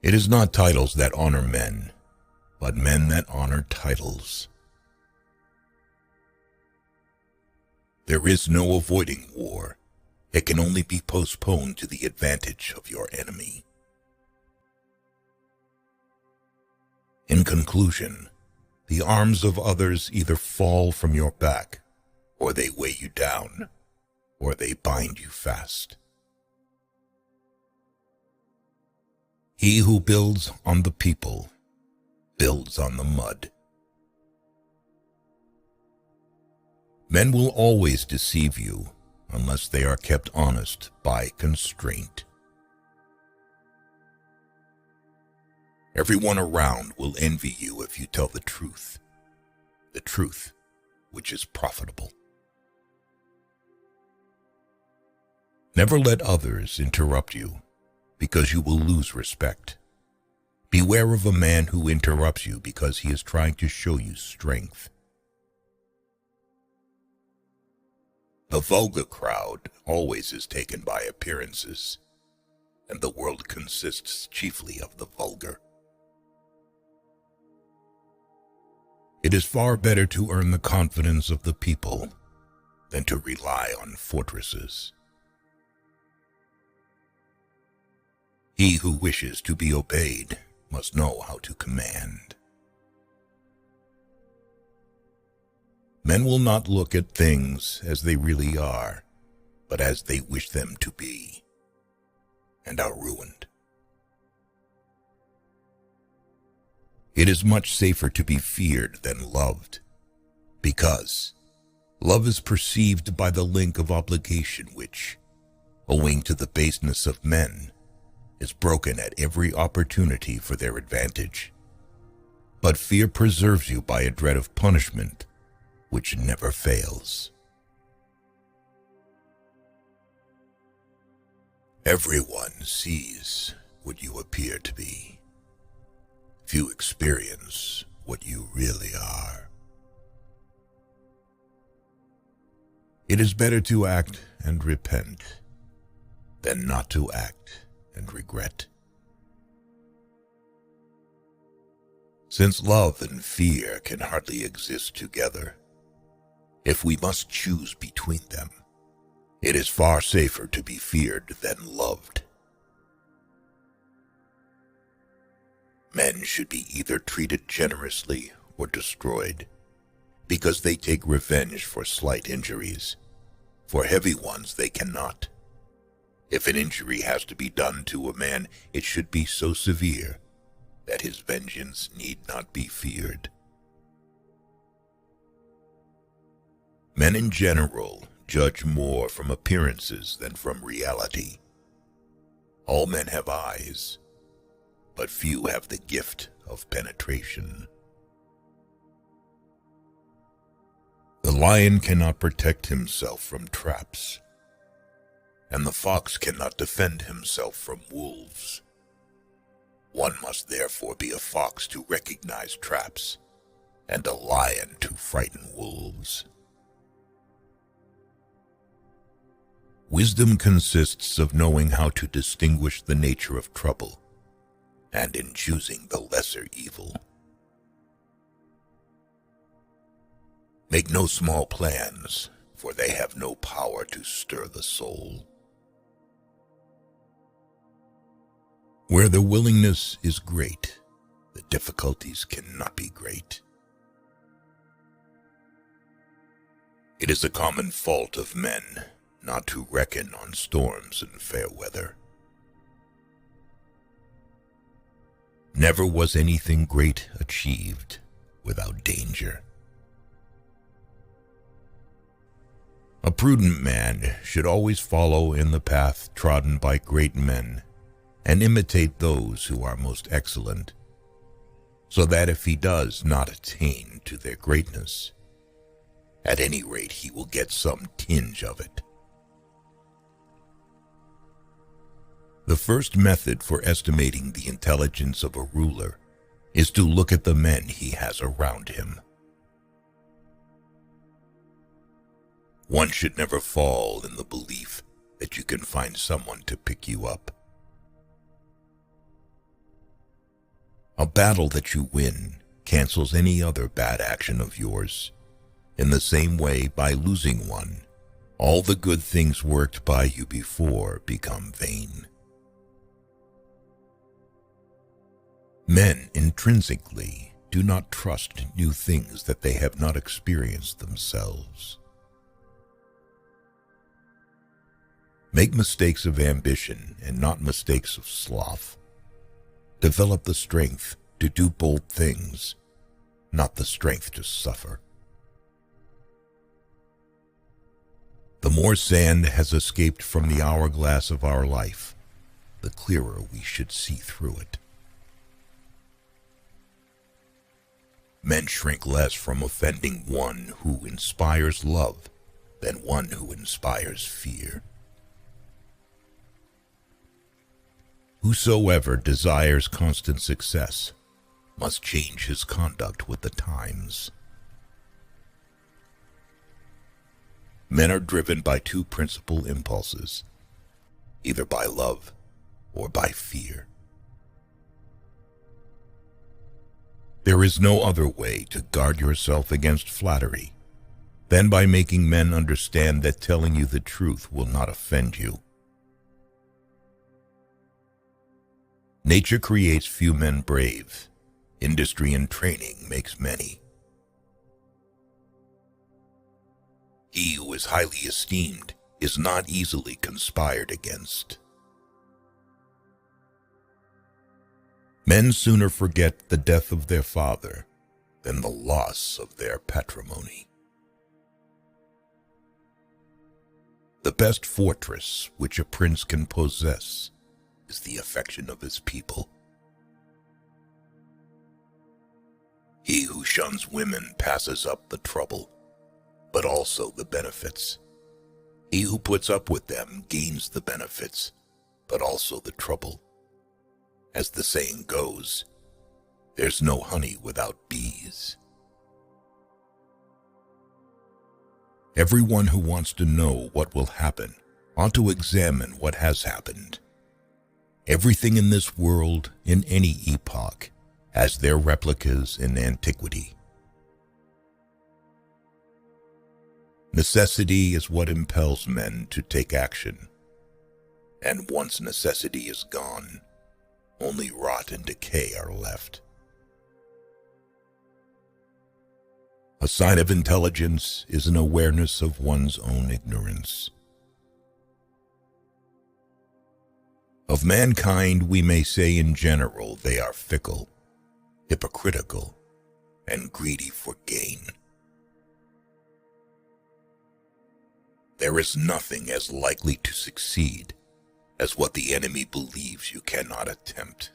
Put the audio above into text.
It is not titles that honor men, but men that honor titles. There is no avoiding war. It can only be postponed to the advantage of your enemy. In conclusion, the arms of others either fall from your back, or they weigh you down, or they bind you fast. He who builds on the people builds on the mud. Men will always deceive you unless they are kept honest by constraint. Everyone around will envy you if you tell the truth which is profitable. Never let others interrupt you, because you will lose respect. Beware of a man who interrupts you because he is trying to show you strength. The vulgar crowd always is taken by appearances, and the world consists chiefly of the vulgar. It is far better to earn the confidence of the people than to rely on fortresses. He who wishes to be obeyed must know how to command. Men will not look at things as they really are, but as they wish them to be, and are ruined. It is much safer to be feared than loved, because love is perceived by the link of obligation which, owing to the baseness of men, is broken at every opportunity for their advantage. But fear preserves you by a dread of punishment which never fails. Everyone sees what you appear to be. Few experience what you really are. It is better to act and repent than not to act and regret. Since love and fear can hardly exist together, if we must choose between them, it is far safer to be feared than loved. Men should be either treated generously or destroyed, because they take revenge for slight injuries. For heavy ones they cannot. If an injury has to be done to a man, it should be so severe that his vengeance need not be feared. Men in general judge more from appearances than from reality. All men have eyes, but few have the gift of penetration. The lion cannot protect himself from traps, and the fox cannot defend himself from wolves. One must therefore be a fox to recognize traps, and a lion to frighten wolves. Wisdom consists of knowing how to distinguish the nature of trouble, and in choosing the lesser evil. Make no small plans, for they have no power to stir the soul. Where the willingness is great, the difficulties cannot be great. It is a common fault of men not to reckon on storms and fair weather. Never was anything great achieved without danger. A prudent man should always follow in the path trodden by great men and imitate those who are most excellent, so that if he does not attain to their greatness, at any rate he will get some tinge of it. The first method for estimating the intelligence of a ruler is to look at the men he has around him. One should never fall in the belief that you can find someone to pick you up. A battle that you win cancels any other bad action of yours. In the same way, by losing one, all the good things worked by you before become vain. Men intrinsically do not trust new things that they have not experienced themselves. Make mistakes of ambition and not mistakes of sloth. Develop the strength to do bold things, not the strength to suffer. The more sand has escaped from the hourglass of our life, the clearer we should see through it. Men shrink less from offending one who inspires love than one who inspires fear. Whosoever desires constant success must change his conduct with the times. Men are driven by two principal impulses, either by love or by fear. There is no other way to guard yourself against flattery than by making men understand that telling you the truth will not offend you. Nature creates few men brave. Industry and training makes many. He who is highly esteemed is not easily conspired against. Men sooner forget the death of their father than the loss of their patrimony. The best fortress which a prince can possess is the affection of his people. He who shuns women passes up the trouble, but also the benefits. He who puts up with them gains the benefits, but also the trouble. As the saying goes, there's no honey without bees. Everyone who wants to know what will happen ought to examine what has happened. Everything in this world, in any epoch, has their replicas in antiquity. Necessity is what impels men to take action, and once necessity is gone, only rot and decay are left. A sign of intelligence is an awareness of one's own ignorance. Of mankind, we may say in general they are fickle, hypocritical, and greedy for gain. There is nothing as likely to succeed as what the enemy believes you cannot attempt.